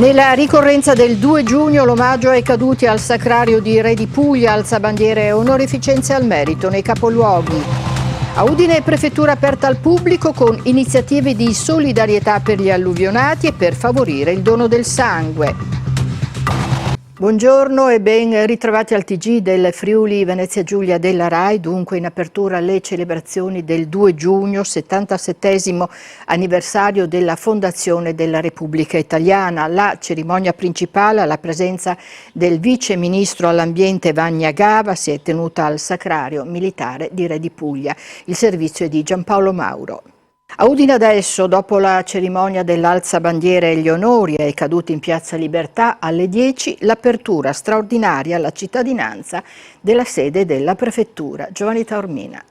Nella ricorrenza del 2 giugno l'omaggio ai caduti al Sacrario di Re di Puglia, alzabandiere e onorificenze al merito nei capoluoghi. A Udine prefettura aperta al pubblico con iniziative di solidarietà per gli alluvionati e per favorire il dono del sangue. Buongiorno e ben ritrovati al TG del Friuli Venezia Giulia della RAI. Dunque in apertura le celebrazioni del 2 giugno, 77° anniversario della fondazione della Repubblica Italiana. La cerimonia principale, alla presenza del vice ministro all'ambiente Vannia Gava, si è tenuta al Sacrario Militare di Re di Puglia. Il servizio è di Giampaolo Mauro. A Udine adesso, dopo la cerimonia dell'alzabandiere e gli onori ai caduti in Piazza Libertà, alle 10 l'apertura straordinaria alla cittadinanza della sede della prefettura. Giovanni Taormina.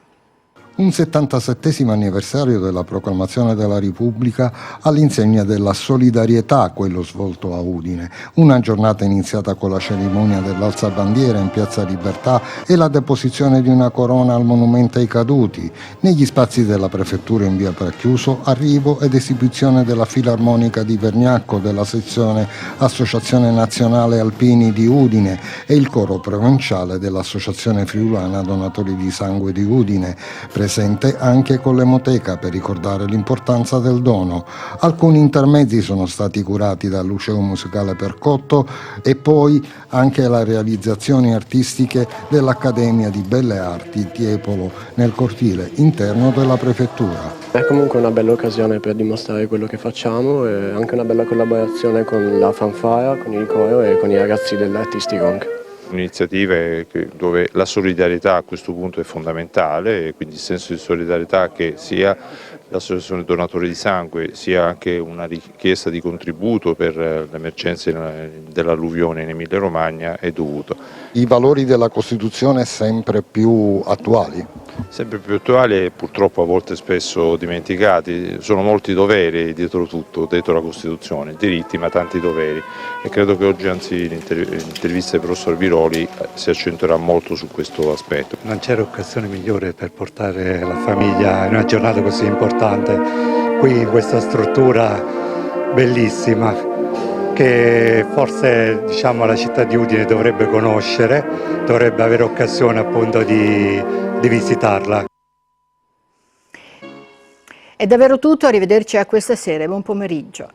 Un 77° anniversario della proclamazione della Repubblica all'insegna della solidarietà, quello svolto a Udine. Una giornata iniziata con la cerimonia dell'alzabandiera in Piazza Libertà e la deposizione di una corona al monumento ai caduti. Negli spazi della prefettura in via Pracchiuso, arrivo ed esibizione della Filarmonica di Vergnacco, della sezione Associazione Nazionale Alpini di Udine e il coro provinciale dell'Associazione Friulana Donatori di Sangue di Udine, presente anche con l'emoteca per ricordare l'importanza del dono. Alcuni intermezzi sono stati curati dal Liceo Musicale Percotto e poi anche le realizzazioni artistiche dell'Accademia di Belle Arti Tiepolo nel cortile interno della prefettura. È comunque una bella occasione per dimostrare quello che facciamo e anche una bella collaborazione con la fanfara, con il coro e con i ragazzi dell'artistico anche. Iniziative dove la solidarietà a questo punto è fondamentale e quindi il senso di solidarietà che sia l'associazione donatori di sangue sia anche una richiesta di contributo per le emergenze dell'alluvione in Emilia Romagna è dovuto. I valori della Costituzione sempre più attuali? Sempre più attuali e purtroppo a volte spesso dimenticati. Sono molti doveri dietro tutto, dietro la Costituzione, diritti ma tanti doveri e credo che oggi anzi l'intervista del professor Biroli si accentuerà molto su questo aspetto. Non c'era occasione migliore per portare la famiglia in una giornata così importante qui in questa struttura bellissima che forse la città di Udine dovrebbe conoscere, dovrebbe avere occasione appunto di visitarla. È davvero tutto, arrivederci a questa sera, buon pomeriggio.